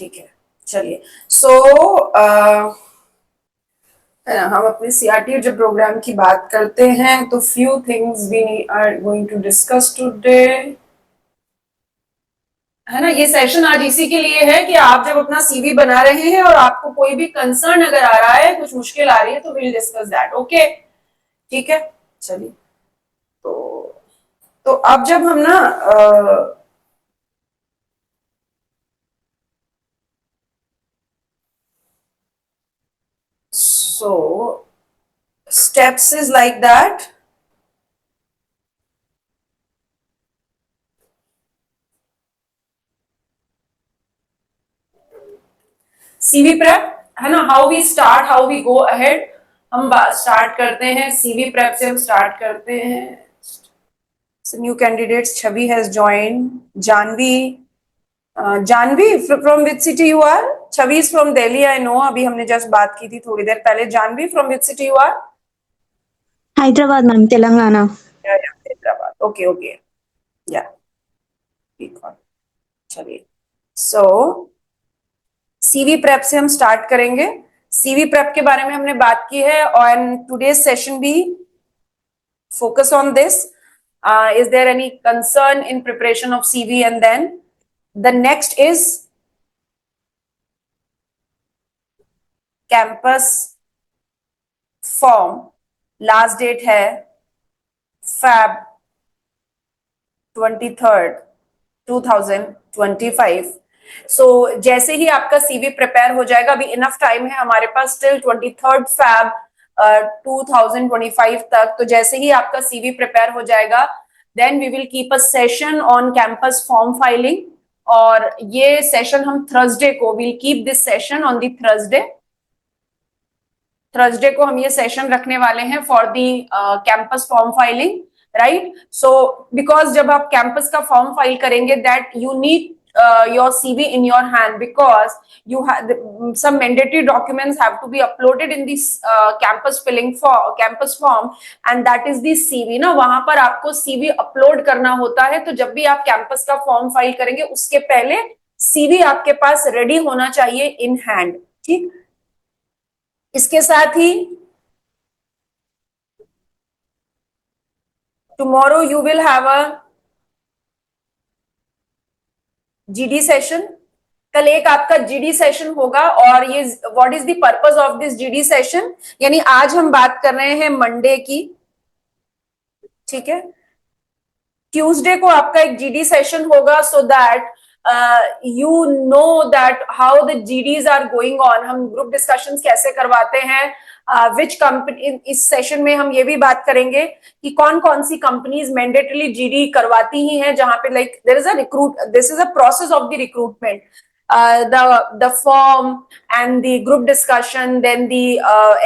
ठीक है, चलिए। हम अपने सीआरटी जो प्रोग्राम की बात करते हैं, तो few things we are going to discuss today, है ना। ये सेशन आज इसी के लिए है कि आप जब अपना सीवी बना रहे हैं और आपको कोई भी कंसर्न अगर आ रहा है, कुछ मुश्किल आ रही है, तो विल डिस्कस दैट। ओके, ठीक है, चलिए। तो तो अब जब हम ना so steps is like that. CV prep, है ना। How we start, how we go ahead. हम स्टार्ट करते हैं सीवी प्रेप से, हम स्टार्ट करते हैं। So new candidates, Chavi has joined. Janvi, Janvi from which city you are? Chhavi is from Delhi, I know. अभी हमने जस्ट बात की थी थोड़ी देर पहले। Janvi from which city you are? Hyderabad, ma'am, Telangana. Hyderabad, okay okay, या ठीक है, चलिए। सो सीवी प्रेप से हम स्टार्ट करेंगे। सीवी प्रेप के बारे में हमने बात की है, और टुडे सेशन भी focus on this. Is there any concern in preparation of CV? And then the next is campus form. Last date है फैब 23rd 2025। सो जैसे ही आपका सीवी प्रिपेयर हो जाएगा, अभी इनफ टाइम है हमारे पास टिल 23rd फैब 2025 तक। तो जैसे ही आपका सीवी प्रिपेयर हो जाएगा, then we will keep a session on campus form filing. और ये सेशन हम थर्सडे को, will keep this session on the Thursday. Thursday को हम ये सेशन रखने वाले हैं for the campus form filing, right. So because जब आप कैंपस का फॉर्म फाइल करेंगे, that you need your CV in your hand, because you have some mandatory documents have to be uploaded in this campus filling for campus form, and that is the CV ना। वहां पर आपको CV upload करना होता है। तो जब भी आप कैंपस का फॉर्म फाइल करेंगे, उसके पहले CV आपके पास रेडी होना चाहिए इन हैंड, ठीक। इसके साथ ही tomorrow you will have a GD session. कल एक आपका जीडी सेशन होगा। और ये what is the purpose of this GD session, यानी आज हम बात कर रहे हैं मंडे की, ठीक है। ट्यूसडे को आपका एक जीडी सेशन होगा, so that you know that how the GDs are going on. हम ग्रुप डिस्कशंस कैसे करवाते हैं, विच कंपनी। इस सेशन में हम ये भी बात करेंगे कि कौन कौन सी कंपनीज मैंडेटरी जीडी करवाती ही हैं, जहां पे like there is a recruit, this is a process of the recruitment, the form and the group discussion, then the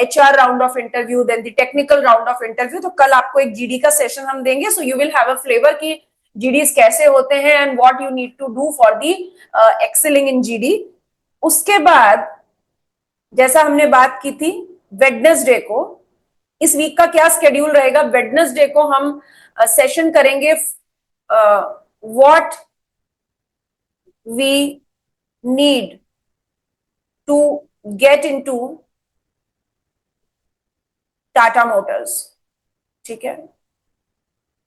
HR round of interview, then the technical round of interview। तो कल आपको एक GD का session हम देंगे, so you will have a flavor कि GDs कैसे होते हैं and what you need to do for the excelling in GD. उसके बाद जैसा हमने बात की थी वेडनेसडे को, इस वीक का क्या स्केड्यूल रहेगा? वेडनेसडे को हम सेशन करेंगे what we need to get into Tata Motors, ठीक है।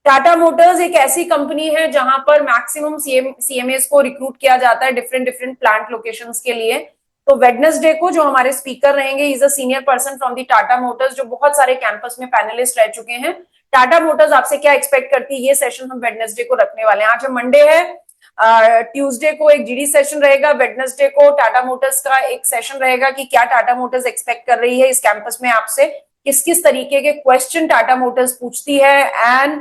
टाटा मोटर्स एक ऐसी कंपनी है जहां पर मैक्सिमम सीएमएस को रिक्रूट किया जाता है डिफरेंट डिफरेंट प्लांट लोकेशंस के लिए। तो वेडनेसडे को जो हमारे स्पीकर रहेंगे, is a senior person from the Tata Motors, जो बहुत सारे कैंपस में पैनलिस्ट रह चुके हैं। टाटा मोटर्स आपसे क्या एक्सपेक्ट करती है, ये सेशन हम वेडनेसडे को रखने वाले हैं। आज हम मंडे है, ट्यूसडे को एक जीडी सेशन रहेगा, वेडनेसडे को टाटा मोटर्स का एक सेशन रहेगा कि क्या टाटा मोटर्स एक्सपेक्ट कर रही है इस कैंपस में आपसे, किस किस तरीके के क्वेश्चन टाटा मोटर्स पूछती है। एंड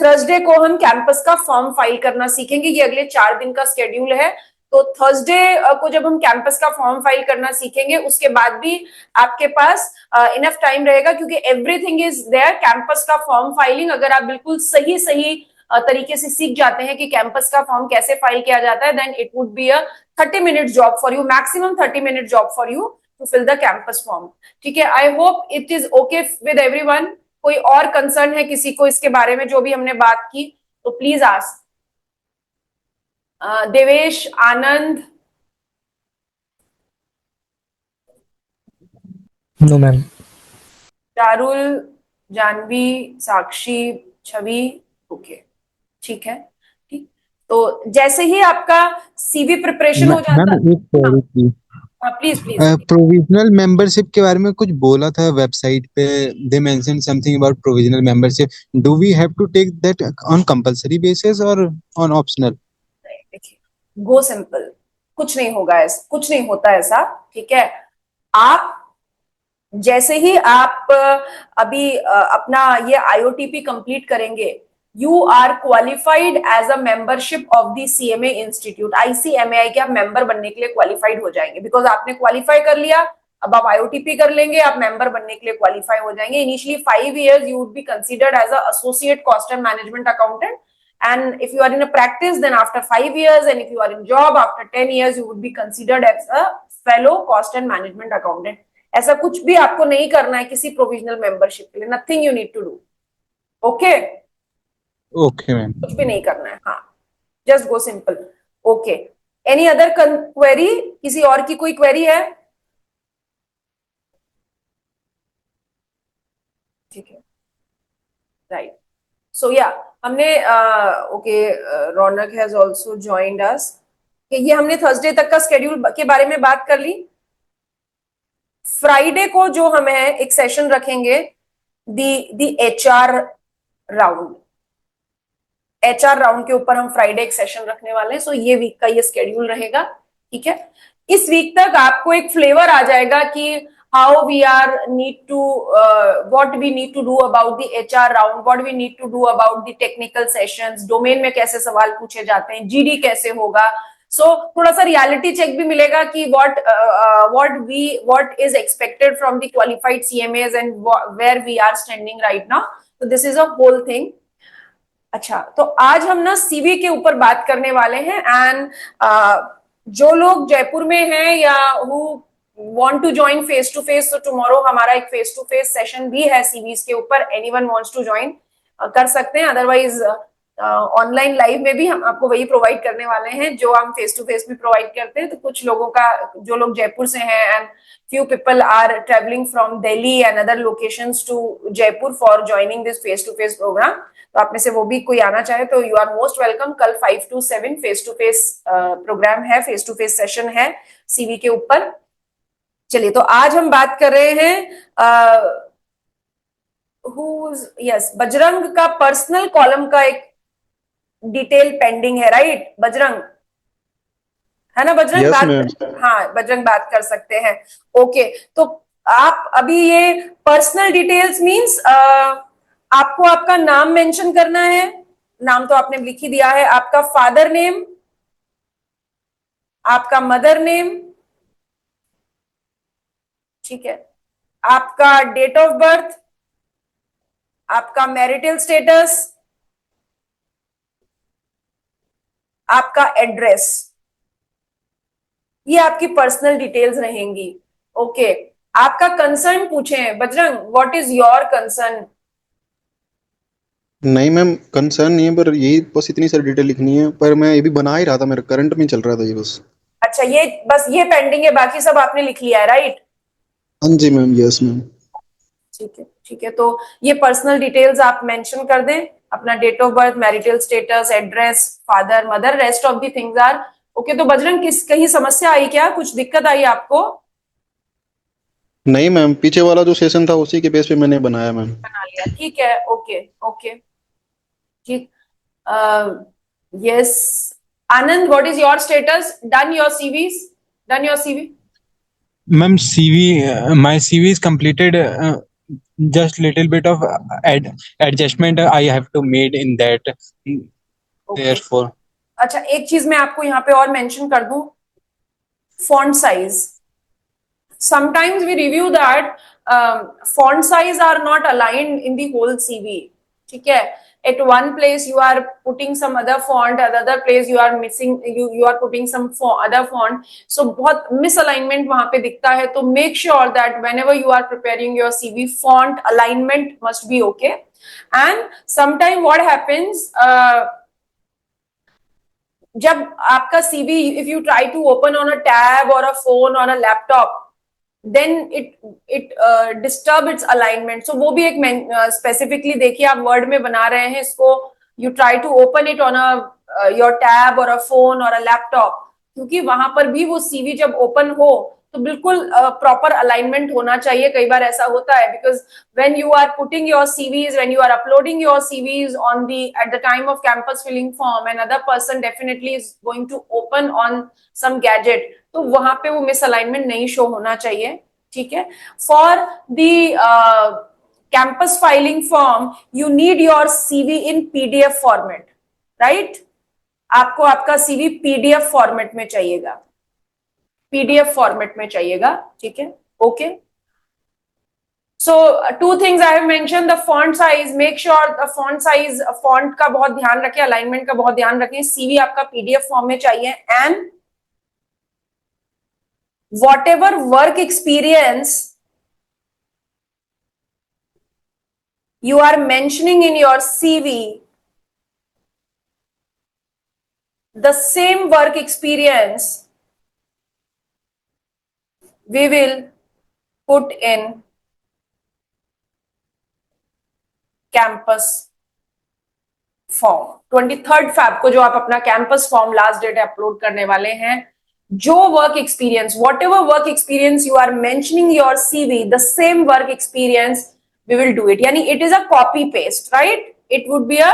थर्सडे को हम कैंपस का फॉर्म फाइल करना सीखेंगे। ये अगले 4 दिन का स्केड्यूल है। तो थर्सडे को जब हम कैंपस का फॉर्म फाइल करना सीखेंगे, उसके बाद भी आपके पास इनफ टाइम रहेगा, क्योंकि एवरीथिंग इज देयर। कैंपस का फॉर्म फाइलिंग अगर आप बिल्कुल सही सही तरीके से सीख जाते हैं कि कैंपस का फॉर्म कैसे फाइल किया जाता है, then it would be a 30 minute job for you, maximum 30 minute job for you to fill the campus form, ठीक है। I hope it is okay with everyone. कोई और कंसर्न है किसी को इसके बारे में जो भी हमने बात की, तो please ask. Devesh, Anand, no ma'am. Charul, Janvi, Sakshi, Chhavi. Okay, ठीक है। ठीक, तो जैसे ही आपका सीवी प्रिपरेशन हो मैम जाता। एक क्वेरी थी। हाँ प्लीज प्लीज। प्रोविजनल मेंबरशिप के बारे में कुछ बोला था वेबसाइट पे, they mention something about provisional membership. Do we have to take that on compulsory basis और ऑन ऑप्शनल? देखिए, गो सिंपल, कुछ नहीं होगा, कुछ नहीं होता ऐसा, ठीक है। आप जैसे ही आप अभी अपना ये आईओटीपी कंप्लीट करेंगे, you are qualified as a membership of the CMA institute, ICMAI के आप मेंबर बनने के लिए क्वालिफाइड हो जाएंगे, बिकॉज आपने क्वालिफाई कर लिया। अब आप आईओटीपी कर लेंगे, आप मेंबर बनने के लिए क्वालिफाई हो जाएंगे। Initially 5 years you would be considered as a associate cost and management accountant, and if you are in a practice, then after 5 years, and if you are in job after 10 years, you would be considered as a fellow cost and management accountant. ऐसा कुछ भी आपको नहीं करना है किसी provisional membership के लिए, nothing you need to do. Okay, okay ma'am. कुछ भी नहीं करना है, हाँ, just go simple. Okay, any other query? किसी और की कोई क्वेरी है? ठीक है, राइट। सो या हमने okay, Raunak has also joined us. ये हमने थर्सडे तक का स्केड्यूल के बारे में बात कर ली। फ्राइडे को जो हमें एक सेशन रखेंगे, दी एचआर राउंड, एचआर राउंड के ऊपर हम फ्राइडे एक सेशन रखने वाले हैं। सो ये वीक का ये स्केड्यूल रहेगा, ठीक है। इस वीक तक आपको एक फ्लेवर आ जाएगा कि how we are need to what we need to do about the HR round, what we need to do about the technical sessions, domain में कैसे सवाल पूछे जाते हैं, जीडी कैसे होगा। सो थोड़ा सा रियलिटी चेक भी मिलेगा कि what is expected from the qualified CMAs and where we are standing right now. तो this is a whole thing. अच्छा, तो आज हम ना सीवी के ऊपर बात करने वाले हैं। एंड जो लोग जयपुर में हैं या who want to join face to face, तो टुमारो हमारा एक फेस टू फेस सेशन भी है सीवीज के ऊपर। एनीवन वांट्स टू ज्वाइन कर सकते हैं, अदरवाइज ऑनलाइन लाइव में भी हम आपको वही प्रोवाइड करने वाले हैं जो हम फेस टू फेस भी प्रोवाइड करते हैं। तो कुछ लोगों का, जो लोग जयपुर से हैं, and few people are traveling from Delhi and other locations to Jaipur for joining this face to face program, तो आप में से वो भी कोई आना चाहे तो यू आर मोस्ट वेलकम। कल 5 to 7 face to face programme है, फेस टू फेस सेशन है सीवी के ऊपर। चलिए, तो आज हम बात कर रहे हैं यस, बजरंग का पर्सनल कॉलम का एक डिटेल पेंडिंग है, राइट बजरंग? है ना बजरंग? Yes, बात, ma'am. हाँ बजरंग बात कर सकते हैं। ओके, तो आप अभी ये पर्सनल डिटेल्स मींस आपको आपका नाम मेंशन करना है। नाम तो आपने लिख ही दिया है, आपका फादर नेम, आपका मदर नेम, ठीक है, आपका डेट ऑफ बर्थ, आपका मैरिटल स्टेटस, आपका एड्रेस, ये आपकी पर्सनल डिटेल्स रहेंगी। ओके, आपका कंसर्न पूछे Bajrang, what is your concern? नहीं मैम, कंसर्न नहीं है, पर यही बस इतनी सारी डिटेल लिखनी है। पर मैं ये भी बना ही रहा था, मेरे करंट में चल रहा था ये बस। अच्छा, ये बस ये पेंडिंग है, बाकी सब आपने लिख लिया है, राइट? हाँ जी मैम, यस मैम। ठीक है, ठीक है, तो ये पर्सनल डिटेल्स आप मेंशन कर दें, अपना date of birth, marital status, address, father mother, rest of the things are okay. तो बजरंग, कहीं समस्या आई क्या, कुछ दिक्कत आई आपको? नहीं मैम, पीछे वाला जो सेशन था उसी के बेस पे मैंने बनाया मैम। बना लिया, ठीक है, ओके ओके, ठीक। Yes, Anand, what is your status? Done your CVs? Done your CV? Ma'am, my CV is completed. Just little bit of adjustment I have to made in that. Therefore, अच्छा, एक चीज मैं आपको यहाँ पे और mention कर दूं, font size. Sometimes we review that font size are not aligned in the whole CV. ठीक है, at one place you are putting some other font, at other place you are missing, you are putting some other font, so बहुत misalignment वहां पे दिखता है। तो make sure that whenever you are preparing your CV, font alignment must be okay. And sometime what happens, जब आपका CV, if you try to open on a tab or a phone or a laptop, then it disturb its alignment. So वो भी एक specifically देखिए, आप word में बना रहे हैं इसको, you try to open it on your tab or a phone or a laptop, क्योंकि वहां पर भी वो CV जब ओपन हो तो बिल्कुल प्रॉपर अलाइनमेंट होना चाहिए. कई बार ऐसा होता है, because when you are putting your CVs, when you are uploading your CVs on the at the time of campus filling form, and other person definitely is going to open on some gadget, तो वहां पे वो miss alignment नहीं show होना चाहिए. ठीक है. For the campus filing form you need your CV in PDF format, right? आपको आपका सीवी पीडीएफ फॉर्मेट में चाहिएगा, पीडीएफ फॉर्मेट में चाहिएगा. ठीक है. Okay. So 2 things I have mentioned. The font size, make sure the font size, font का बहुत ध्यान रखें, अलाइनमेंट का बहुत ध्यान रखें. सीवी आपका पीडीएफ फॉर्म में चाहिए. And whatever work experience you are mentioning in your CV, the same work experience we will put in campus form. 23rd Feb को जो आप अपना campus form last date upload करने वाले हैं, जो work experience, whatever work experience you are mentioning your CV, the same work experience we will do it. यानी it is a copy paste, right? It would be a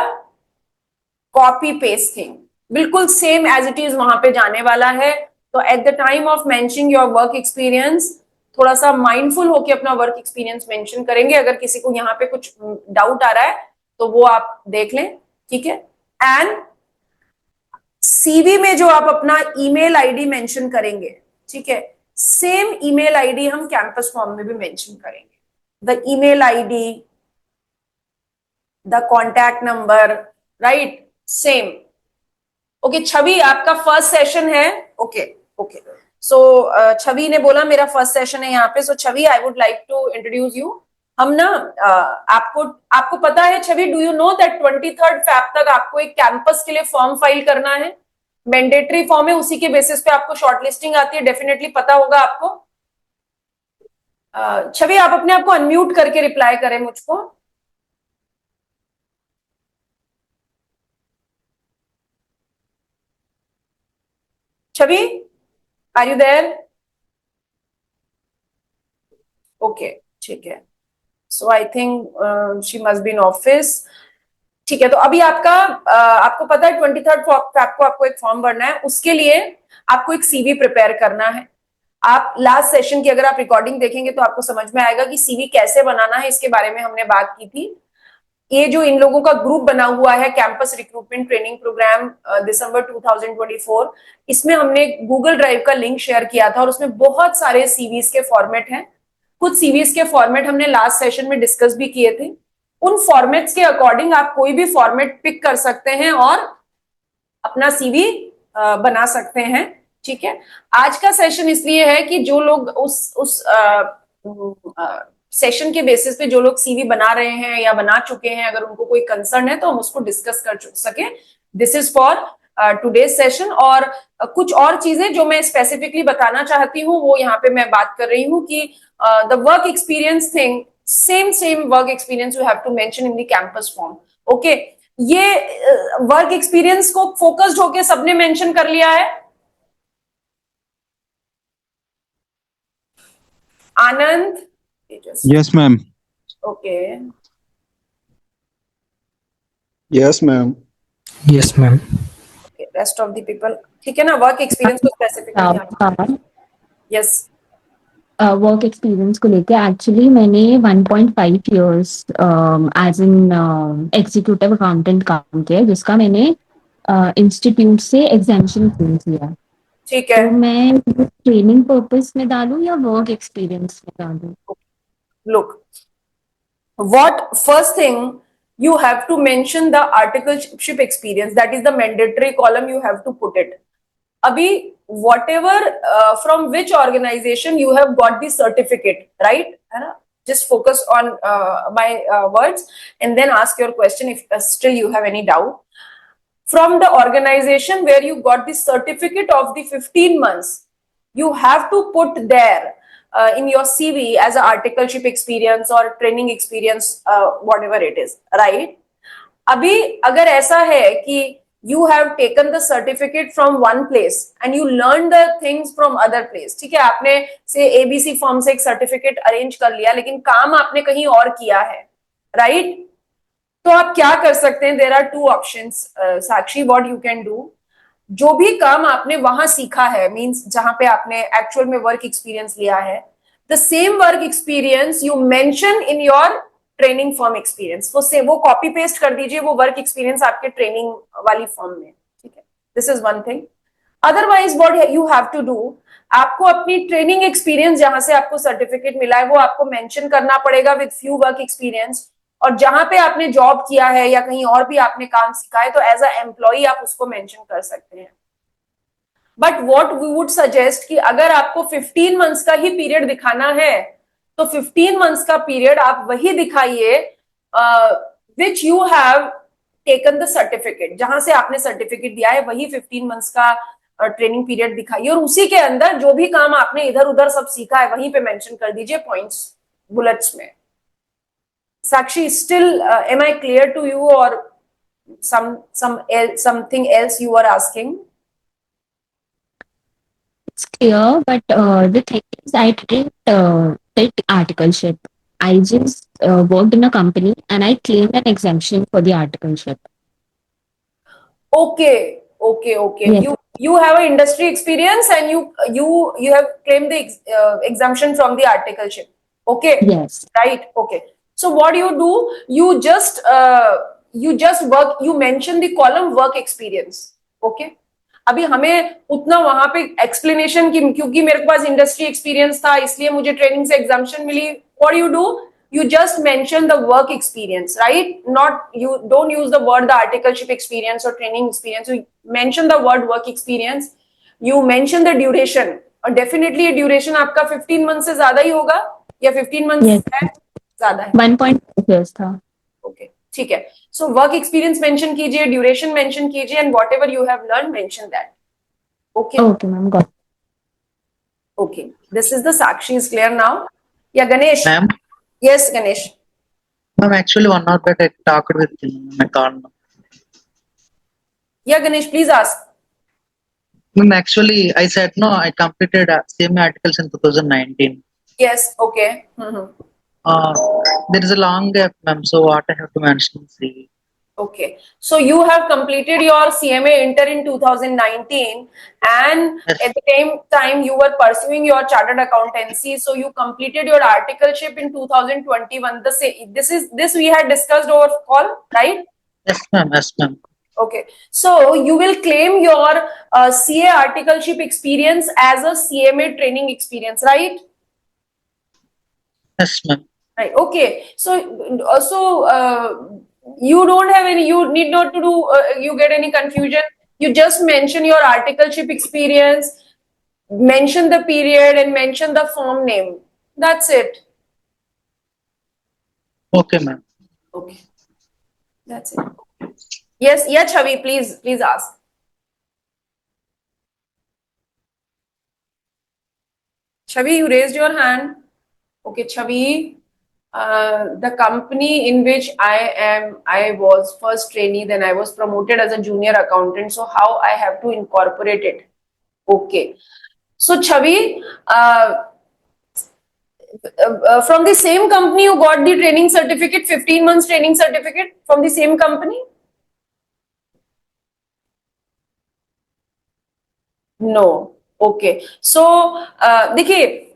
copy paste thing, बिल्कुल same as it is वहां पे जाने वाला है. तो at the time of mentioning your work experience थोड़ा सा माइंडफुल होकर अपना वर्क एक्सपीरियंस मेंशन करेंगे. अगर किसी को यहाँ पे कुछ डाउट आ रहा है तो वो आप देख लें. ठीक है. एंड सीवी में जो आप अपना ईमेल आईडी मेंशन करेंगे, ठीक है, सेम ईमेल आईडी हम कैंपस फॉर्म में भी मेंशन करेंगे. The email ID, the contact number, right, same. Okay. Chhavi, आपका फर्स्ट सेशन है. ओके. ओके. सो छवि ने बोला मेरा फर्स्ट सेशन है यहाँ पे. So Chhavi, I would like to introduce you. हम ना आपको पता है Chhavi, do you know that 23rd Feb तक आपको एक कैंपस के लिए फॉर्म फाइल करना है. मैंडेटरी फॉर्म है, उसी के बेसिस पे आपको शॉर्टलिस्टिंग आती है. डेफिनेटली पता होगा आपको. छवि, आप अपने आप को अनम्यूट करके रिप्लाई करें मुझको. Chhavi, are you there? Okay. ठीक है. So I think she must be in office. ठीक है. तो अभी आपको पता है 23rd Feb को आपको एक फॉर्म भरना है. उसके लिए आपको एक सीवी प्रिपेयर करना है. आप लास्ट सेशन की अगर आप रिकॉर्डिंग देखेंगे तो आपको समझ में आएगा कि सीवी कैसे बनाना है. इसके बारे में हमने बात की थी. ये जो इन लोगों का ग्रुप बना हुआ है, कैंपस रिक्रूटमेंट ट्रेनिंग प्रोग्राम दिसंबर 2024, इसमें हमने गूगल ड्राइव का लिंक शेयर किया था और उसमें बहुत सारे सीवीज के फॉर्मेट हैं. कुछ सीवीज के फॉर्मेट हमने लास्ट सेशन में डिस्कस भी किए थे. उन फॉर्मेट्स के अकॉर्डिंग आप कोई भी फॉर्मेट पिक कर सकते हैं और अपना सीवी बना सकते हैं. ठीक है. आज का सेशन इसलिए है कि जो लोग उस सेशन के बेसिस पे जो लोग सीवी बना रहे हैं या बना चुके हैं, अगर उनको कोई कंसर्न है तो हम उसको डिस्कस कर सके. This is for today's session. और कुछ और चीजें जो मैं स्पेसिफिकली बताना चाहती हूँ वो यहाँ पे मैं बात कर रही हूँ कि the work experience thing, same work experience you have to mention in the campus form. Okay. ये वर्क एक्सपीरियंस को फोकस्ड होके सबने मेंशन कर लिया है. Anand? Yes, ma'am. Okay. Yes ma'am. Yes, ma'am. Rest of the people ठीक है ना. वर्क एक्सपीरियंस को स्पेसिफिकली. यस. वर्क एक्सपीरियंस को लेके एक्चुअली मैंने 1.5 years as an executive accountant काम किया, जिसका मैंने इंस्टीट्यूट से एग्जामिनेशन किया. ठीक है. तो मैं ट्रेनिंग पर्पस में डालूं या वर्क एक्सपीरियंस में डालूं? Look, what first thing you have to mention the articleship experience. That is the mandatory column. You have to put it. Abhi, whatever from which organization you have got the certificate, right? Just focus on my words and then ask your question if still you have any doubt. From the organization where you got the certificate of the 15 months, you have to put there in your CV as an articleship experience or training experience, whatever it is, right? अभी अगर ऐसा है कि you have taken the certificate from one place and you learn the things from other place, ठीक है, आपने से ABC form से एक सर्टिफिकेट अरेंज कर लिया लेकिन काम आपने कहीं और किया है, राइट? तो आप क्या कर सकते हैं? There are two options Sakshi, what you can do. जो भी काम आपने वहां सीखा है, मींस जहां पे आपने एक्चुअल में वर्क एक्सपीरियंस लिया है, the same work experience you mention in your training form experience, वो कॉपी पेस्ट कर दीजिए वो वर्क एक्सपीरियंस आपके ट्रेनिंग वाली फॉर्म में, ठीक है? This is one thing. Otherwise what you have to do, आपको अपनी ट्रेनिंग एक्सपीरियंस जहां से आपको सर्टिफिकेट मिला है वो आपको मेंशन करना पड़ेगा विद फ्यू वर्क एक्सपीरियंस, और जहां पे आपने जॉब किया है या कहीं और भी आपने काम सीखा है तो एज अ एम्प्लॉय आप उसको मेंशन कर सकते हैं। But what we would suggest कि अगर आपको 15 मंथ्स का ही पीरियड दिखाना है तो 15 मंथ्स का पीरियड आप वही दिखाइए which you have taken the certificate, जहां से आपने सर्टिफिकेट दिया है वही 15 मंथ्स का ट्रेनिंग पीरियड दिखाइए, और उसी के अंदर जो भी काम आपने इधर उधर सब सीखा है वहीं पे मेंशन कर दीजिए पॉइंट्स, बुलेट्स में। Sakshi, still, am I clear to you, or something else you were asking? It's clear, but the thing is, I didn't take articleship. I just worked in a company and I claimed an exemption for the articleship. Okay. Yes. You have an industry experience and you have claimed the exemption from the articleship. Okay. Yes. Right. Okay. So what you do, you just work, you mention the column work experience. Okay. अभी हमें उतना वहां पे explanation की, क्योंकि मेरे पास industry experience था इसलिए मुझे ट्रेनिंग से एग्जाम्पशन मिली। What you do, you just mention the work experience, right? Not, you don't use the word the articleship experience or training experience. You mention the word work experience. You mention the duration, और definitely duration आपका 15 month से ज्यादा ही होगा, या 15 month Yes. है ज्यादा है? 1.5 years था। ओके, ठीक है। सो वर्क एक्सपीरियंस मेंशन कीजिए, ड्यूरेशन मेंशन कीजिए, and whatever you have learn mention that. Okay Okay, ma'am. Got it. Okay, this is the Sakshi is clear now. या Ganesh? Ma'am, yes Ganesh. ma'am, actually 1 hour back I talked with him on my call. या Ganesh, please ask. Ma'am, actually I said no, I completed CMA articles in 2019. Yes, okay. There is a long gap, ma'am, so what I have to mention? See, Okay, so you have completed your CMA Inter in 2019, and Yes. at the same time you were pursuing your chartered accountancy. So you completed your articleship in 2021. This we had discussed over call, right? yes, ma'am, yes, ma'am. Okay, so you will claim your CA articleship experience as a CMA training experience, right? Yes, ma'am. Right. Okay. So also you don't have any. You need not to do. You get any confusion. You just mention your articleship experience, mention the period, and mention the firm name. That's it. Okay, ma'am. Okay. That's it. Yes. Yeah, Chavi. Please ask. Chavi, you raised your hand. Okay, Chavi. The company in which I was first trainee, then I was promoted as a junior accountant. So how I have to incorporate it? Okay. So Chavi, from the same company you got the training certificate, 15 months training certificate from the same company? No. Okay. So देखिए,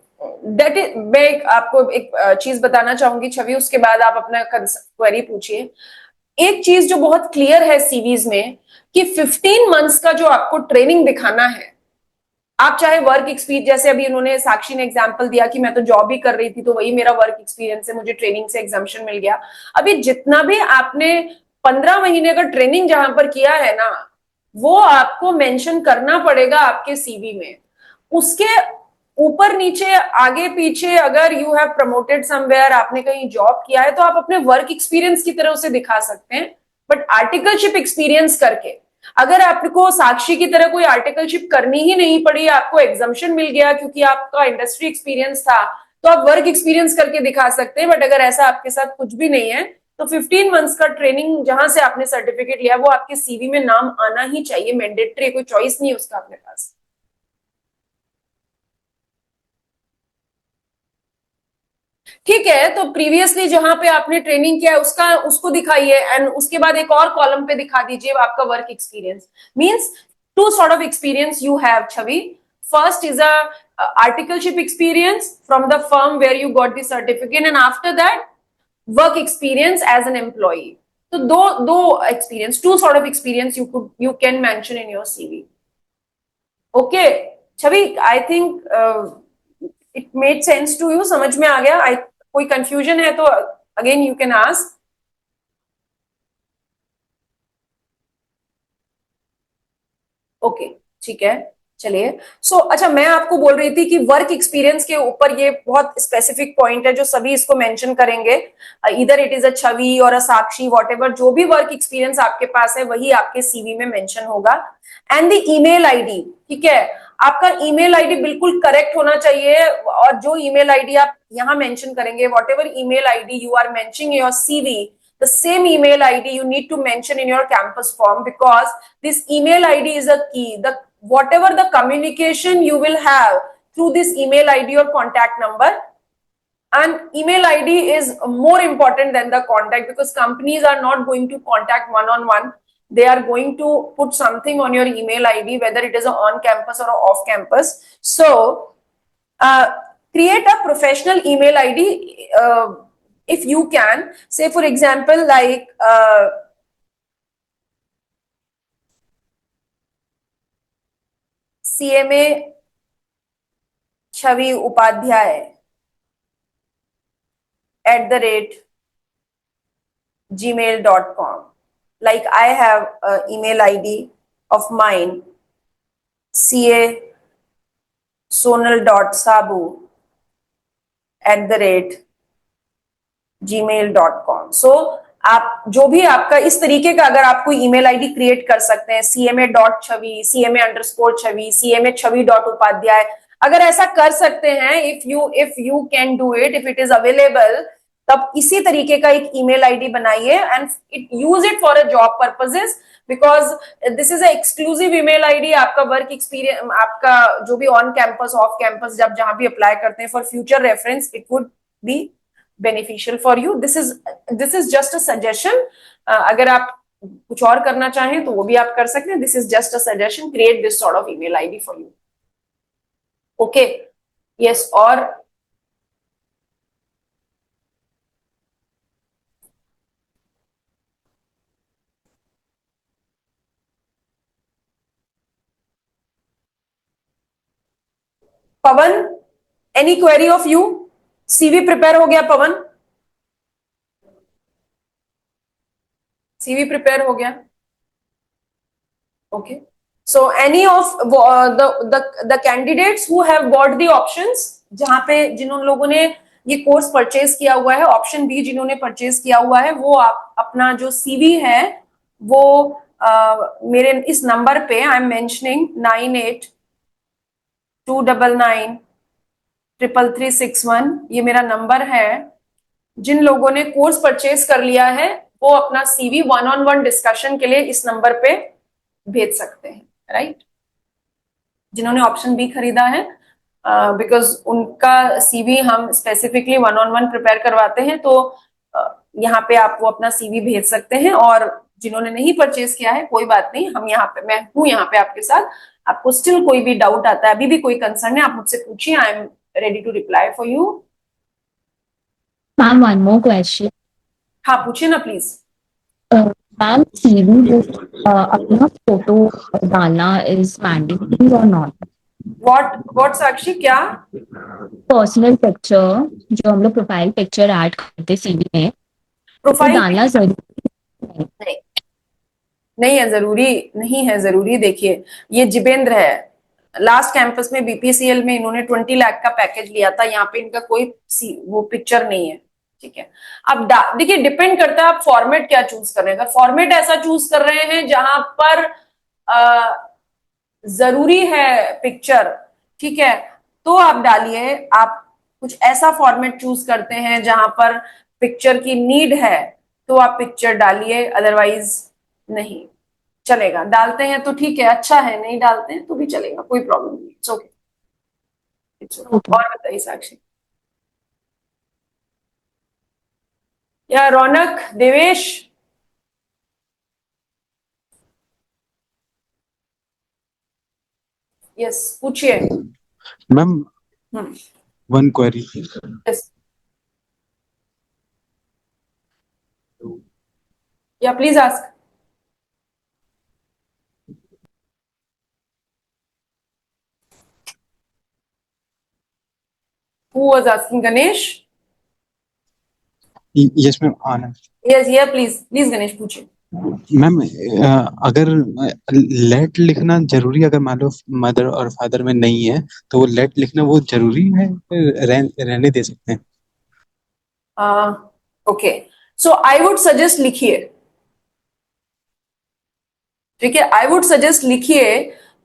that is, मैं आपको एक चीज बताना चाहूंगी छवि, उसके बाद आप अपना क्वेरी पूछिए। एक चीज जो बहुत क्लियर है सीवीज में कि 15 मंथ्स का जो आपको ट्रेनिंग दिखाना है, आप चाहे वर्क एक्सपीरियंस, जैसे अभी उन्होंने साक्षी ने एग्जांपल दिया कि मैं तो जॉब भी कर रही थी तो वही मेरा वर्क एक्सपीरियंस है, मुझे ट्रेनिंग से एग्जाम्पशन मिल गया। अभी जितना भी आपने 15 महीने का ट्रेनिंग जहां पर किया है ना, वो आपको मेंशन करना पड़ेगा आपके सीवी में। उसके ऊपर नीचे आगे पीछे अगर यू हैव प्रमोटेड समवेयर, आपने कहीं जॉब किया है, तो आप अपने वर्क एक्सपीरियंस की तरह उसे दिखा सकते हैं, बट आर्टिकलशिप एक्सपीरियंस करके अगर आपको साक्षी की तरह कोई आर्टिकलशिप करनी ही नहीं पड़ी, आपको एग्जम्पशन मिल गया क्योंकि आपका इंडस्ट्री एक्सपीरियंस था, तो आप वर्क एक्सपीरियंस करके दिखा सकते हैं। बट अगर ऐसा आपके साथ कुछ भी नहीं है तो 15 मंथ्स का ट्रेनिंग जहां से आपने सर्टिफिकेट लिया वो आपके सीवी में नाम आना ही चाहिए, मैंडेटरी, कोई चॉइस नहीं है उसका अपने पास। ठीक है, तो प्रीवियसली जहां पे आपने ट्रेनिंग किया है उसका उसको दिखाइए, एंड उसके बाद एक और कॉलम पे दिखा दीजिए आपका work experience. Means two sort of experience you have, Chhavi. First is a articleship experience from the firm where you got the certificate, and after that work experience as an employee. तो दो experience, two sort of experience you can mention in your CV. Okay Chhavi, I think it made sense to you, समझ में आ गया? कोई confusion है तो again you can ask. Okay ठीक है, चलिए। सो अच्छा, मैं आपको बोल रही थी कि वर्क एक्सपीरियंस के ऊपर ये बहुत स्पेसिफिक पॉइंट है जो सभी इसको मेंशन करेंगे, इधर इट इज अ छवि और अ साक्षी, वॉटएवर, जो भी वर्क एक्सपीरियंस आपके पास है वही आपके सीवी में मेंशन होगा। एंड द ईमेल आईडी, ठीक है, आपका ईमेल आईडी बिल्कुल करेक्ट होना चाहिए, और जो ईमेल आईडी आप यहाँ मेंशन करेंगे, whatever email ID you are mentioning in your CV, the same email ID you need to mention in your campus form, because this email ID is a key. The whatever the communication you will have through this email ID or contact number, and email ID is more important than the contact, because companies are not going to contact one on one. They are going to put something on your email ID, whether it is on campus or off campus. So create a professional email ID, if you can. Say for example, like CMA Chhavi Upadhyay @gmail.com. Like I have an email ID of mine, CA sonal.sabu @gmail.com. So आप जो भी आपका इस तरीके का अगर आप कोई ईमेल आईडी क्रिएट कर सकते हैं, CMA.छवि, CMA_छवि, CMA_छवि.उपाध्याय, अगर ऐसा कर सकते हैं, if you can do it, if it is available, तब इसी तरीके का एक ईमेल आईडी बनाइए and use it for a job purposes, because this is a exclusive email ID. आपका वर्क एक्सपीरियंस, आपका जो भी ऑन कैंपस ऑफ कैंपस जब जहां भी अप्लाई करते हैं, for future reference it would be beneficial for you. This is just a suggestion. अगर आप कुछ और करना चाहें तो वो भी आप कर सकते हैं। This is just a suggestion, create this sort of email ID for you. Okay, yes, और Pavan, any query of you? CV prepare हो गया पवन? सीवी प्रिपेयर हो गया? Okay, so any of the candidates who have got the options, जहां पे जिन लोगों ने ये कोर्स परचेज किया हुआ है, ऑप्शन बी जिन्होंने परचेज किया हुआ है, वो आप अपना जो सीवी है वो मेरे इस नंबर पे, आई एम मेंशनिंग 9829933361, ये मेरा नंबर है। जिन लोगों ने कोर्स परचेज कर लिया है वो अपना सीवी 1-on-1 डिस्कशन के लिए इस नंबर पे भेज सकते हैं, राइट? जिन्होंने ऑप्शन बी खरीदा है, बिकॉज उनका सीवी हम स्पेसिफिकली 1-on-1 प्रिपेयर करवाते हैं, तो यहाँ पे आप वो अपना सीवी भेज सकते हैं। और जिन्होंने नहीं परचेज किया है, कोई बात नहीं, हम यहाँ पे, मैं हूं यहाँ पे आपके साथ। आपको स्टिल कोई भी डाउट आता है, अभी भी कोई कंसर्न है, आप मुझसे पूछिए, I am ready to reply for you. Ma'am, one more question. हाँ पूछिए ना प्लीज। Ma'am, CV जो अपना फोटो डालना is mandatory or not? What Sakshi, क्या? पर्सनल पिक्चर जो हम लोग प्रोफाइल पिक्चर ऐड करते सीवी में, तो प्रोफाइल डालना जरूरी नहीं, नहीं है जरूरी, नहीं है जरूरी। देखिए, ये जिबेंद्र है, लास्ट कैंपस में बीपीसीएल में इन्होंने 20 लाख का पैकेज लिया था, यहाँ पे इनका कोई वो पिक्चर नहीं है, ठीक है? अब देखिए, डिपेंड करता है आप फॉर्मेट क्या चूज कर रहे हैं। अगर फॉर्मेट ऐसा चूज कर रहे हैं जहां पर जरूरी है पिक्चर, ठीक है, तो आप डालिए। आप कुछ ऐसा फॉर्मेट चूज करते हैं जहां पर पिक्चर की नीड है तो आप पिक्चर डालिए, अदरवाइज नहीं चलेगा। डालते हैं तो ठीक है, अच्छा है, नहीं डालते हैं तो भी चलेगा, कोई प्रॉब्लम नहीं, it's okay, it's okay. Okay. और बताइए साक्षी या रौनक, देवेश? यस, पूछिए। Ma'am one query. यस, या please ask. Who was asking? Ganesh? Yes ma'am, आना। यस, या प्लीज प्लीज गणेश पूछिए। मैम अगर लेट लिखना जरूरी, अगर मान लो मदर और फादर में नहीं है तो वो लेट लिखना वो जरूरी है, रहने दे सकते हैं? Okay, so I would suggest लिखिए, ठीक है, आई वुड सजेस्ट लिखिए।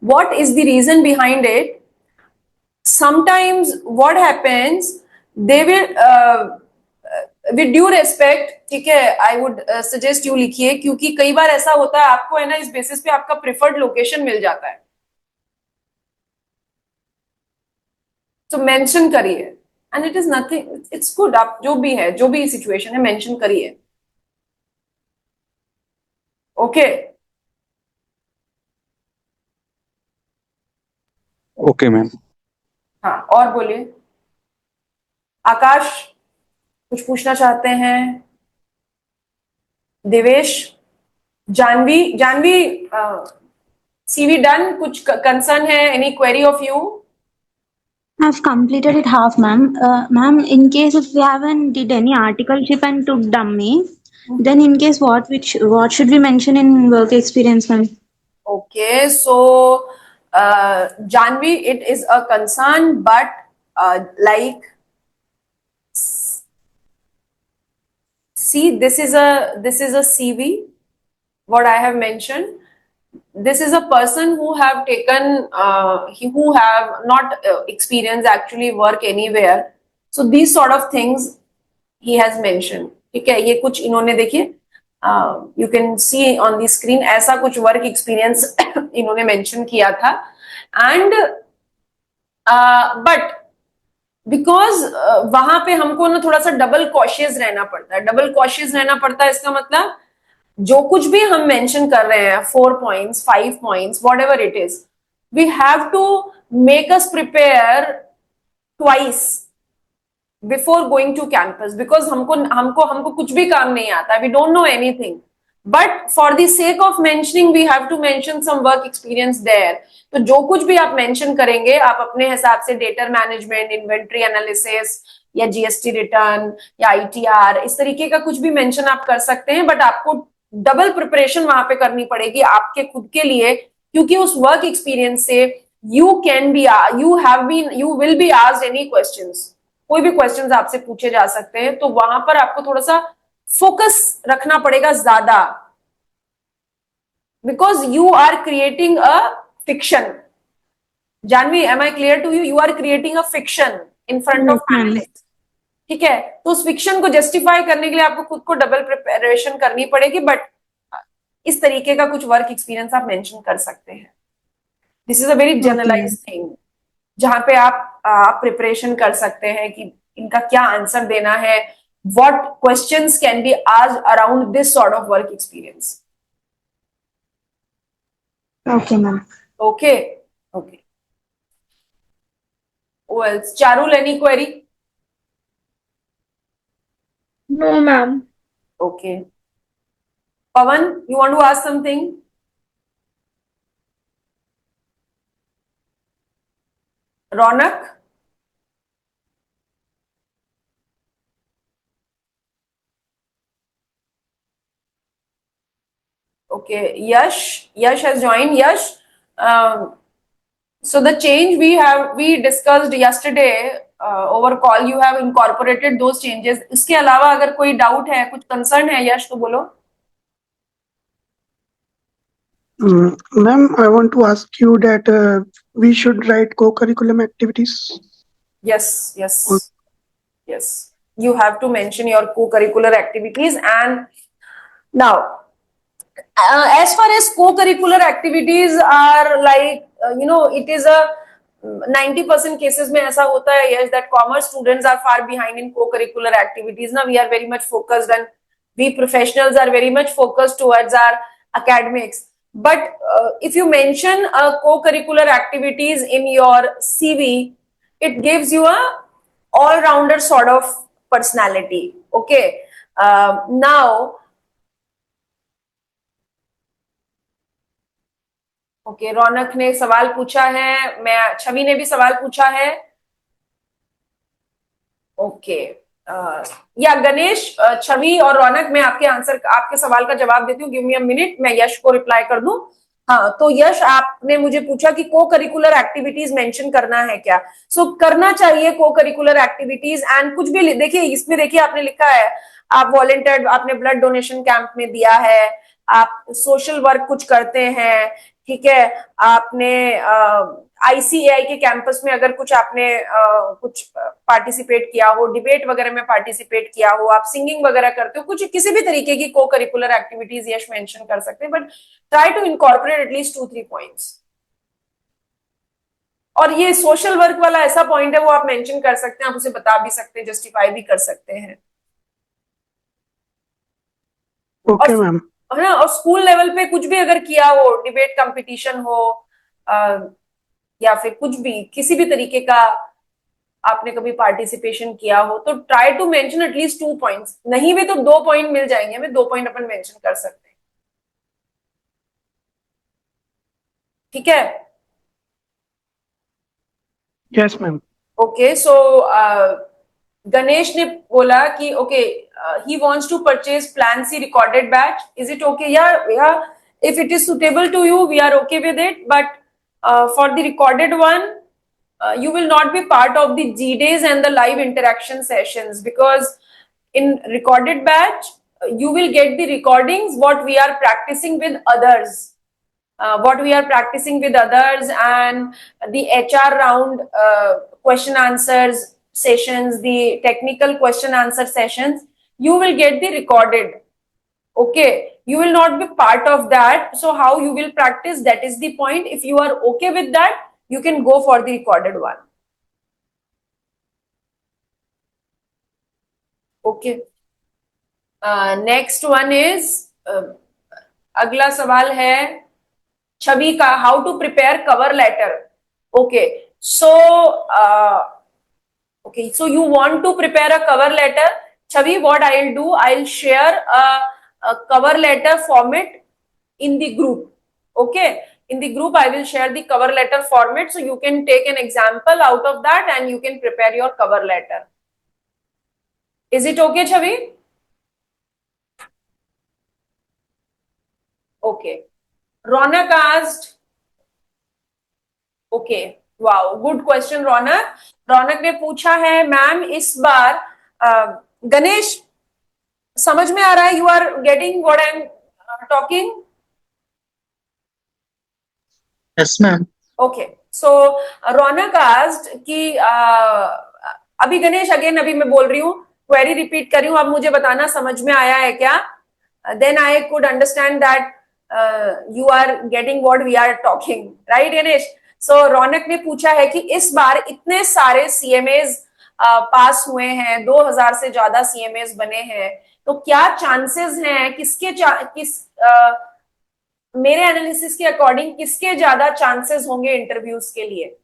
What is the reason behind it? Sometimes what happens, they will with due respect, ठीक है, आई वुड सजेस्ट यू लिखिए, क्योंकि कई बार ऐसा होता है आपको है ना, इस बेसिस पे आपका प्रिफर्ड लोकेशन मिल जाता है, तो मेंशन करिए। And it is nothing, it's good, आप जो भी है, जो भी सिचुएशन है मेंशन करिए, ओके। Okay ma'am. हाँ, और बोलिए। आकाश कुछ पूछना चाहते हैं? देवेश? जानवी? Janvi, CV done? कुछ कंसर्न है? Any query of you? I've completed it half, ma'am. Ma'am, in case if we haven't did any articleship and took dummy, then in case what should we mention in work experience, ma'am? Okay, so Janvi, it is a concern, but like, see, this is a CV. What I have mentioned. This is a person who have taken, who have not experienced actually work anywhere. So these sort of things he has mentioned. ठीक है, ये कुछ इन्होंने देखिए, you can see on the screen, ऐसा कुछ work experience इन्होंने mention किया था। एंड बट बिकॉज वहां पे हमको ना थोड़ा सा डबल कॉशियस रहना पड़ता है। डबल कॉशियस रहना पड़ता है इसका मतलब जो कुछ भी हम मेंशन कर रहे हैं, 4 points, 5 points, whatever it is, we have to make us prepare twice before going to campus, because हमको हमको हमको कुछ भी काम नहीं आता, we don't know anything, but for the sake of mentioning we have to mention some work experience there. तो जो कुछ भी आप मेंशन करेंगे, आप अपने हिसाब से डेटर मैनेजमेंट, इन्वेंट्री एनालिसिस, या जीएसटी रिटर्न, या आईटीआर, इस तरीके का कुछ भी मेंशन आप कर सकते हैं, बट आपको डबल प्रिपरेशन वहां पे करनी पड़ेगी आपके खुद के लिए, क्योंकि उस वर्क एक्सपीरियंस से you can be, you will be asked any questions, कोई भी क्वेश्चंस आपसे पूछे जा सकते हैं, तो वहां पर आपको थोड़ा सा फोकस रखना पड़ेगा ज्यादा, because you are creating a fiction. Janvi, am I clear to you? You are creating a fiction in front of Yes, ma'am. Panellist, ठीक है, तो उस फिक्शन को जस्टिफाई करने के लिए आपको खुद को डबल प्रिपरेशन करनी पड़ेगी, बट इस तरीके का कुछ वर्क एक्सपीरियंस आप मेंशन कर सकते हैं। This is a very generalize thing, जहां पे आप प्रिपरेशन कर सकते हैं कि इनका क्या आंसर देना है, what questions can be asked around this sort of work experience. Okay, ma'am. Okay, okay. Well, Charul, any query? No, ma'am. Okay. Pawan, you want to ask something? Ronak? Okay. Yash has joined. Yash, so the change we discussed yesterday over call, you have incorporated those changes. इसके अलावा अगर कोई doubt है, कुछ concern है, यश तो बोलो। Ma'am, I want to ask you that we should write co-curriculum activities. Yes, yes, yes. You have to mention your co-curricular activities. And now, as far as co-curricular activities are like, it is a 90% cases में ऐसा होता है, yes, that commerce students are far behind in co-curricular activities. Now we are very much focused, and we professionals are very much focused towards our academics. But if you mention co-curricular activities in your CV, it gives you a all-rounder sort of personality. Okay. Now, okay, Raunak ने सवाल पूछा है, मैं छवि ने भी सवाल पूछा है. ओके, या गणेश, छवि और रौनक, मैं आपके सवाल का जवाब देती हूँ. गिव मी अ मिनट, मैं यश को रिप्लाई कर दूं. हाँ, तो यश, आपने मुझे पूछा कि को करिकुलर एक्टिविटीज मेंशन करना है क्या. सो करना चाहिए को करिकुलर एक्टिविटीज. एंड कुछ भी देखिए, इसमें देखिए आपने लिखा है आप वॉलंटियर, आपने ब्लड डोनेशन कैंप में दिया है, आप सोशल वर्क कुछ करते हैं, ठीक है, आपने आईसीएआई के कैंपस में अगर कुछ आपने कुछ पार्टिसिपेट किया हो, डिबेट वगैरह में पार्टिसिपेट किया हो, आप सिंगिंग वगैरह करते हो, कुछ किसी भी तरीके की को करिकुलर एक्टिविटीज यश मेंशन कर सकते हैं. But try to incorporate at least 2-3 points. और ये सोशल वर्क वाला ऐसा पॉइंट है, वो आप मेंशन कर सकते हैं, आप उसे बता भी सकते हैं, जस्टिफाई भी कर सकते हैं. Okay ma'am. है ना. और स्कूल लेवल पे कुछ भी अगर किया हो, डिबेट कंपटीशन हो, या फिर कुछ भी किसी भी तरीके का आपने कभी पार्टिसिपेशन किया हो, तो try to mention at least 2 points. नहीं भी तो 2 पॉइंट मिल जाएंगे हमें, 2 पॉइंट अपन मेंशन कर सकते हैं. ठीक है. Yes ma'am. ओके, सो गणेश ने बोला कि okay, he wants to purchase plan C recorded batch. Is it okay? Yeah, if it is suitable to you, we are okay with it. But for the recorded one, you will not be part of the G days and the live interaction sessions, because in recorded batch you will get the recordings what we are practicing with others, and the HR round question answers sessions, the technical question answer sessions, you will get the recorded. Okay, you will not be part of that. So how you will practice, that is the point. If you are okay with that, you can go for the recorded one. Okay. Next one is अगला सवाल है छवि का, how to prepare cover letter. Okay, so you want to prepare a cover letter. Chavi, what I'll do, I'll share a cover letter format in the group. Okay, in the group I will share the cover letter format, so you can take an example out of that and you can prepare your cover letter. Is it okay, Chavi? Okay. Ronak asked. Okay, wow, good question, Ronak. रौनक ने पूछा है, ma'am इस बार गणेश समझ में आ रहा है, you are getting what I am talking? Yes ma'am. Okay, so Raunak asked कि अभी गणेश अगेन, अभी मैं बोल रही हूँ, क्वेरी रिपीट कर रही हूँ, अब मुझे बताना समझ में आया है क्या. Then I could understand that you are getting what we are talking, right Ganesh? So Raunak ने पूछा है कि इस बार इतने सारे सीएमएस पास हुए हैं, 2000 से ज्यादा सीएमएस बने हैं, तो क्या चांसेस हैं, मेरे एनालिसिस के अकॉर्डिंग किसके ज्यादा चांसेस होंगे इंटरव्यूज के लिए?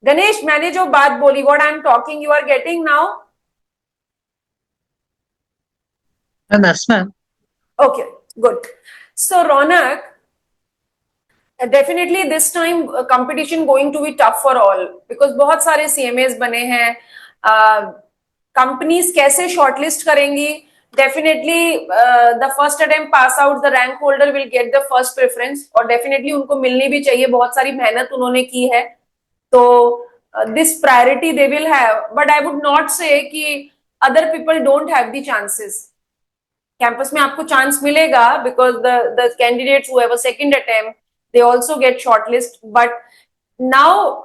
गणेश, मैंने जो बात बोली, what I am talking, you are getting now? Yes ma'am. Okay, good. So Raunak, definitely this time competition going to be tough for all, because बहुत सारे सीएमएस बने हैं. कंपनीज कैसे शॉर्टलिस्ट करेंगी? Definitely the first attempt pass out, the rank holder will get the first preference, और डेफिनेटली उनको मिलनी भी चाहिए, बहुत सारी मेहनत उन्होंने की है, तो this priority they will have. But I would not से कि other people don't have the chances. Campus में आपको चांस मिलेगा, because the candidates who have a second attempt, they also get shortlist. But now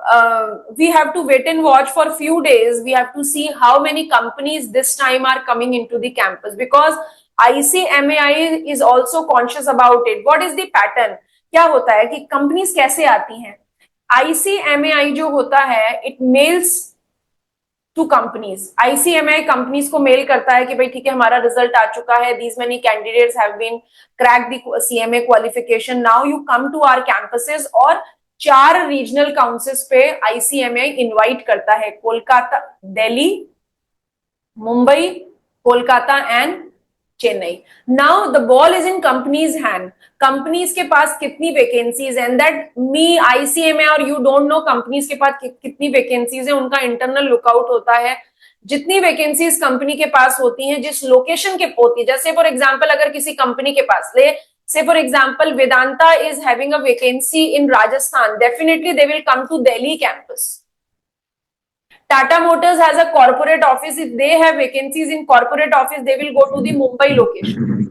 we have to wait and watch for a few days. We have to see how many companies this time are coming into the campus, because ICMAI is also conscious about it. What is the pattern? क्या होता है कि companies कैसे आती हैं? ICMAI जो होता है, it mails to companies. ICMAI companies को मेल करता है कि भाई ठीक है, हमारा रिजल्ट आ चुका है, these many candidates have been cracked the CMA qualification, now you come to our campuses. और 4 रीजनल काउंसिल्स पे ICMAI इनवाइट करता है, Kolkata, Delhi, Mumbai, Kolkata and Chennai. Now the ball is in companies hand. Companies के पास कितनी vacancies, and that me ICMAI और you don't know companies के पास कितनी vacancies है. उनका इंटरनल लुकआउट होता है. जितनी वैकेंसीज कंपनी के पास होती हैं, जिस लोकेशन के होती है, जैसे फॉर एग्जांपल अगर किसी कंपनी के पास, say for example Vedanta is having a vacancy in Rajasthan, definitely they will come to Delhi campus. Tata Motors has a corporate office. If they have vacancies in corporate office, they will go to the Mumbai location.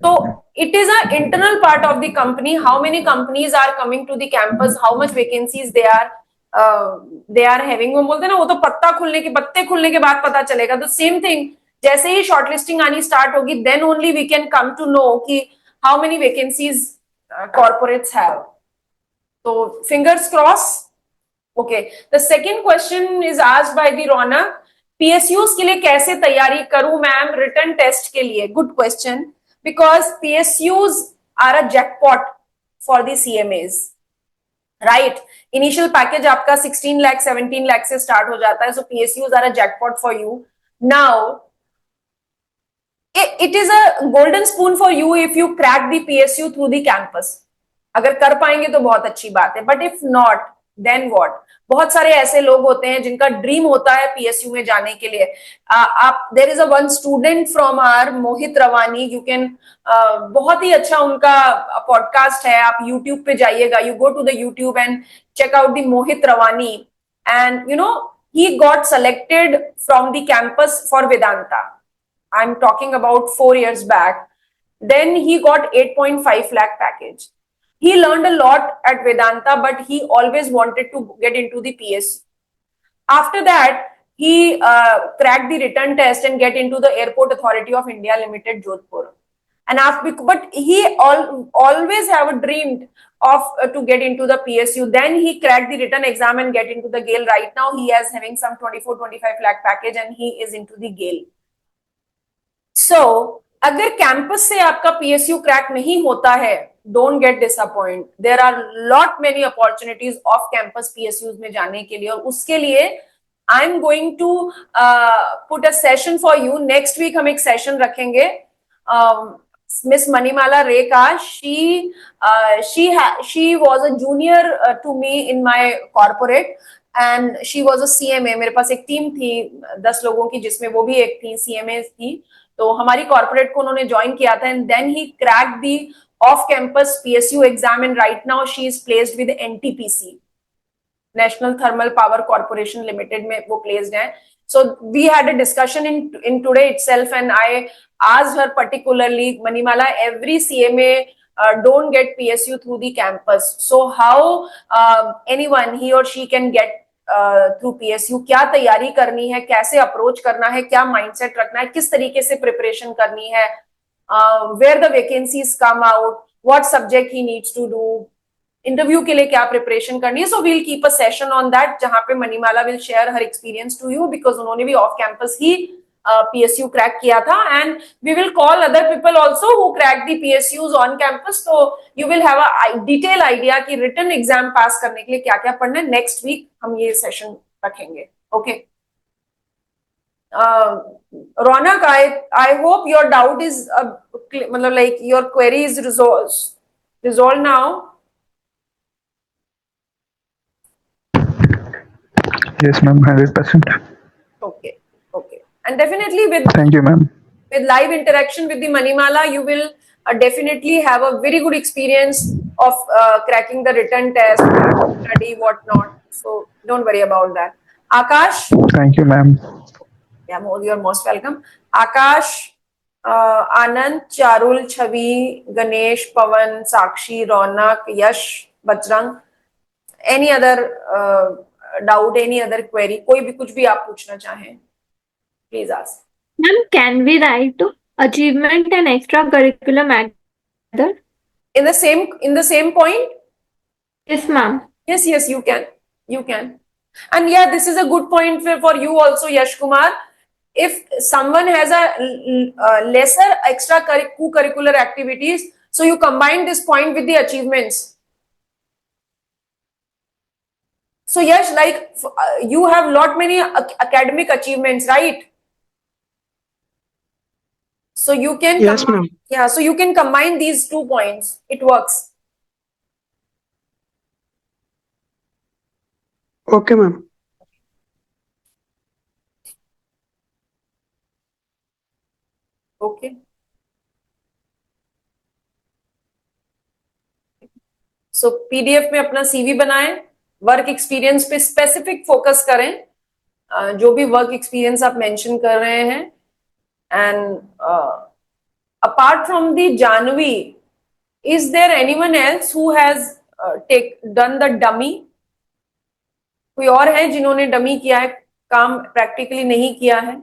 So it is an internal part of the company, how many companies are coming to the campus, how much vacancies they are having. वो बोलते हैं ना, वो तो पत्ते खुलने के बाद पता चलेगा. तो सेम थिंग, जैसे ही शॉर्टलिस्टिंग आनी स्टार्ट होगी, then only we can come to know कि how many vacancies corporates have. So fingers crossed. Okay, the second question is asked by the Ronak. PSUs के लिए कैसे तैयारी करूं मैम रिटर्न टेस्ट के लिए? Good question, because PSUs are a jackpot for the CMAs, right? Initial package आपका 16 lakh 17 lakh से start हो जाता है. So PSUs are a jackpot for you. Now it is a golden spoon for you if you crack the PSU through the campus. अगर कर पाएंगे तो बहुत अच्छी बात है, but if not, then what? बहुत सारे ऐसे लोग होते हैं जिनका ड्रीम होता है PSU में जाने के लिए. there is a one student from our Mohit Rawani, you can बहुत ही अच्छा उनका पॉडकास्ट है, आप YouTube पे जाइएगा, you go to the YouTube and check out the Mohit Rawani, and you know he got selected from the campus for Vedanta. I'm talking about 4 years back. Then he got 8.5 lakh package. He learned a lot at Vedanta, but he always wanted to get into the PSU. After that, he cracked the written test and get into the Airport Authority of India Limited, Jodhpur. And but he always have dreamed of to get into the PSU. Then he cracked the written exam and get into the GAIL. Right now, he is having some 24-25 lakh package and he is into the GAIL. So, अगर campus से आपका PSU crack नहीं होता है, don't get disappointed. There are lot many opportunities off campus PSUs में जाने के लिए, और उसके लिए I'm going to put a session for you. Next week हम एक session रखेंगे. Miss Manimala Rekha, she was a junior to me in my corporate, and she was a CMA. मेरे पास एक टीम थी 10 लोगों की, जिसमें वो भी एक थी, CMA थी. तो हमारी कॉर्पोरेट को उन्होंने ज्वाइन किया था, and then he cracked the off campus PSU exam, and right now she is placed with NTPC, national thermal power corporation limited में वो प्लेस्ड है. So we had a discussion in today itself, and I asked her particularly, Manimala, every CMA don't get PSU through the campus, so how anyone, he or she can get through PSU? क्या तैयारी करनी है, कैसे approach करना है, क्या mindset रखना है, किस तरीके से प्रिपरेशन करनी है, where the vacancies come out, what subject he needs to do, interview के लिए क्या प्रिपरेशन करनी है. So we'll keep a session on that, जहां पे Manimala will share her experience to you, because उन्होंने भी ऑफ कैंपस ही PSU क्रैक किया था, and we will call other people also who crack the PSUs on campus. तो you will have a detail idea कि written exam पास करने के लिए क्या क्या पढ़ना है. नेक्स्ट वीक हम ये सेशन रखेंगे. Okay Raunak, I hope your doubt is मतलब like your query is resolve now. Yes, ma'am, 100%. Okay. And definitely Thank you, ma'am. With live interaction with the Manimala, you will definitely have a very good experience of cracking the written test, study, whatnot. So don't worry about that. Akash. Thank you, ma'am. Yeah, you're most welcome. Akash, Anand, Charul, Chavi, Ganesh, Pawan, Sakshi, Ronak, Yash, Bajrang, any other doubt, any other query, कोई भी कुछ भी आप पूछना चाहें, please ask. Ma'am, can we write achievement and extracurricular matter? In the same point? Yes, ma'am. Yes, you can. And yeah, this is a good point for you also, Yash Kumar. If someone has a lesser extra co-curricular activities, so you combine this point with the achievements. So Yash, like you have lot many academic achievements, right? So you can Yes, ma'am. yeah, so you can combine these 2 points. It works. Okay, ma'am. Okay. So PDF में अपना CV बनाएं, work experience पे specific focus करें, जो भी work experience आप mention कर रहे हैं. And apart from the Janvi, is there anyone else who has done the dummy? कोई और है जिन्होंने डमी किया है, काम प्रैक्टिकली नहीं किया है?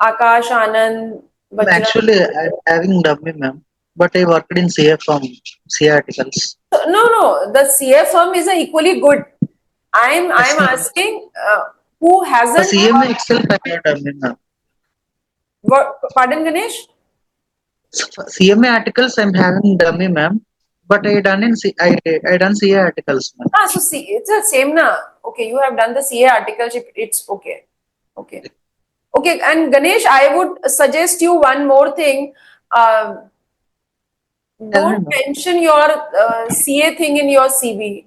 आकाश, आनंद, Bajrang. Actually, I'm having dummy, ma'am, but I worked in CA from CA articles. No, the CA firm is equally good. I'm asking who The hasn't. CMA itself I have dummy, ma'am. Pardon, Ganesh? CMA articles I'm having dummy, ma'am, but I done in I done CA articles, ma'am. So it's the same na. Okay, you have done the CA articleship. It's okay. Okay, and Ganesh, I would suggest you one more thing. Don't mention your CA thing in your CV.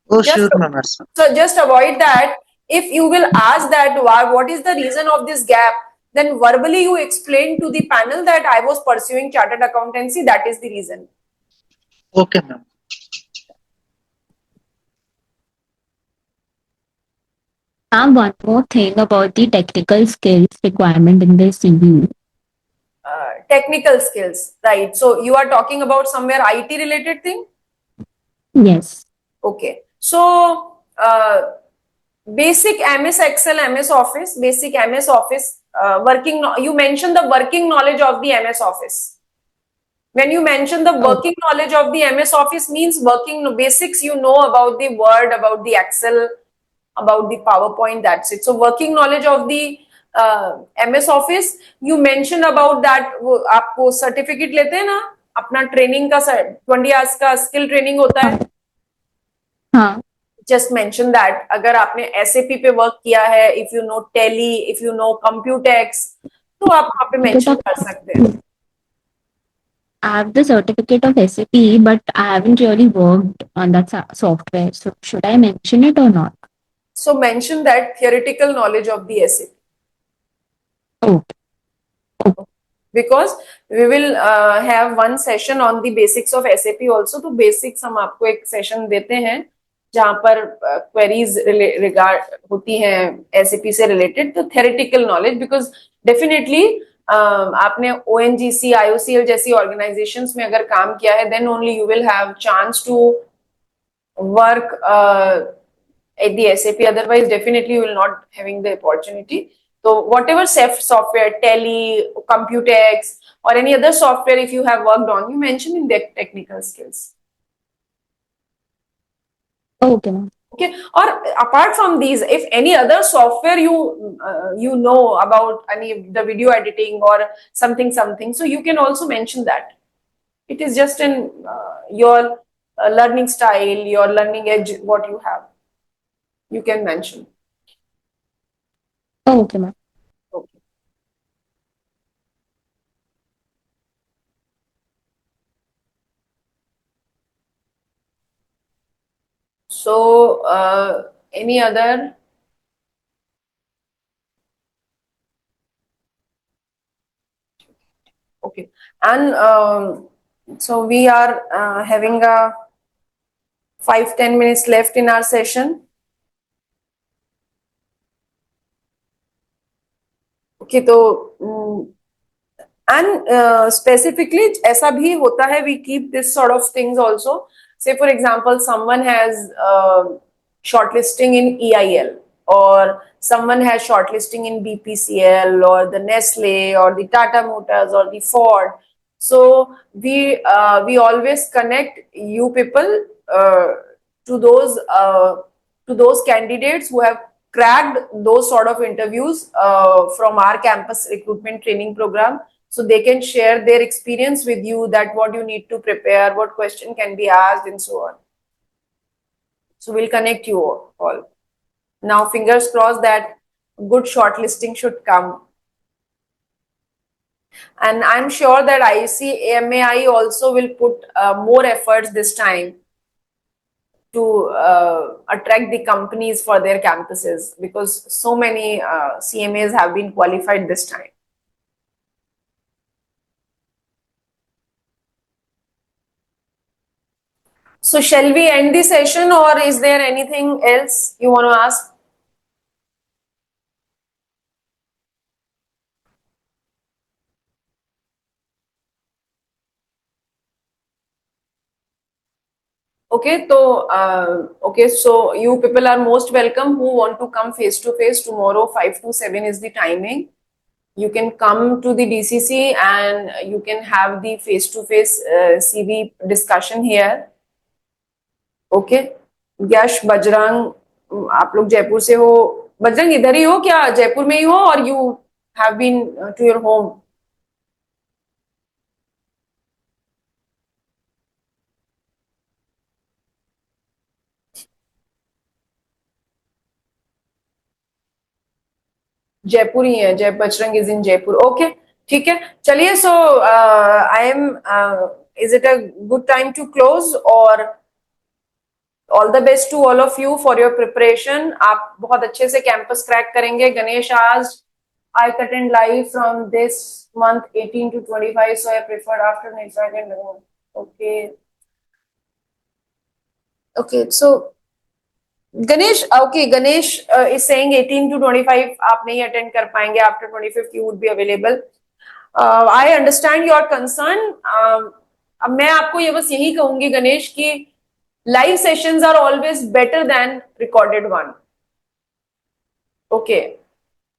Oh, sure, ma'am. So just avoid that. If you will ask that what is the reason of this gap, then verbally you explain to the panel that I was pursuing chartered accountancy. That is the reason. Okay, ma'am. One more thing about the technical skills requirement in the CV. Technical skills, right? So you are talking about somewhere IT related thing? Yes. Okay. So basic MS Excel, MS Office, basic MS Office, you mentioned the working knowledge of the MS Office. When you mention the working knowledge of the MS Office, means working basics, you know about the Word, about the Excel, about the PowerPoint, that's it. So working knowledge of the MS Office, you mentioned about that. आप वो certificate लेते हैं ना, अपना training का 20 hours का skill training होता है. हाँ. Just mention that. अगर आपने SAP पे वर्क किया है, if you know Tally, if you know Computex, तो आप वहाँ पे mention कर सकते हैं. I have the certificate of SAP, but I haven't really worked on that software. So should I mention it or not? So mention that theoretical knowledge of the SAP. Okay. Because we will have one session on the basics of SAP also. तो basics हम आपको एक session देते हैं जहाँ पर queries होती हैं SAP से related. तो theoretical knowledge, because definitely आपने ONGC, IOCL जैसी organizations में अगर काम किया है, then only you will have chance to work at the SAP. Otherwise, definitely you will not having the opportunity. So whatever software, Tally, Computex, or any other software if you have worked on, you mention in the technical skills. Okay, ma'am. Okay. Or apart from these, if any other software you know about, any the video editing or something, so you can also mention that. It is just in your learning style, your learning edge, what you have. You can mention. Okay, ma'am. Okay. So, any other? Okay. And so we are having a 5-10 minutes left in our session. Okay, तो and specifically ऐसा भी होता है, we keep this sort of things also. say for example, someone has shortlisting in EIL, or someone has shortlisting in BPCL, or the Nestle, or the Tata Motors, or the Ford. So we always connect you people to those candidates who have cracked those sort of interviews from our campus recruitment training program, so they can share their experience with you, that what you need to prepare, what question can be asked, and so on. So we'll connect you all. Now, fingers crossed that good shortlisting should come. And I'm sure that ICAMAI also will put more efforts this time to attract the companies for their campuses, because so many CMAs have been qualified this time. So shall we end the session, or is there anything else you want to ask? Okay, so you people are most welcome who want to come face to face tomorrow. 5 to 7 is the timing. You can come to the DCC and you can have the face to face CV discussion here. Okay, यश बजरंग, आप लोग जयपुर से हो? बजरंग इधर ही हो क्या, जयपुर में ही हो, और you have been to your home? Jaipur ही है, Jai Bajrang is in Jaipur. Okay, ठीक है, चलिए. So I am, is it a good time to close? और all the best to all of you for your preparation. आप बहुत अच्छे से कैंपस क्रैक करेंगे. गणेश आज I could attend live from this month 18 to 25, so I preferred after next weekend. Okay, so Ganesh is saying 18 to 25 आप नहीं attend कर पाएंगे. After 25th you would be available. I understand your concern. अब मैं आपको ये बस यही कहूंगी गणेश कि live sessions are always better than recorded one. Okay.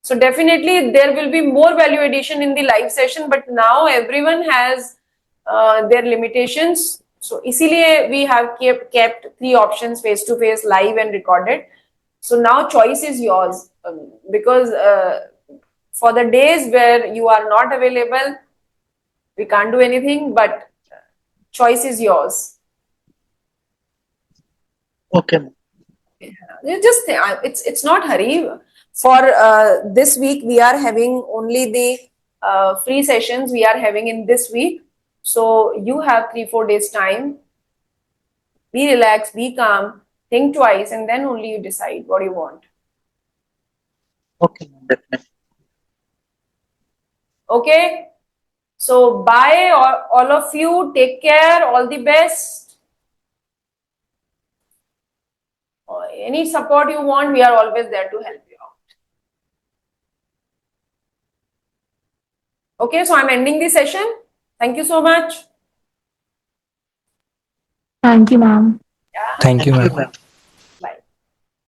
So definitely there will be more value addition in the live session, but now everyone has their limitations. So इसीलिए we have kept 3 options: face to face, live, and recorded. So now choice is yours, because for the days where you are not available, we can't do anything, but choice is yours. Okay. Just it's not hurry. For this week, we are having only the free sessions we are having in this week. So you have 3-4 days time. Be relaxed, be calm, think twice, and then only you decide what you want. Okay, definitely. Okay. So bye, all of you. Take care. All the best. Any support you want, we are always there to help you out. Okay, so I'm ending the session. Thank you so much. Thank you, ma'am. Yeah. Thank you, Thank you, ma'am. ma'am.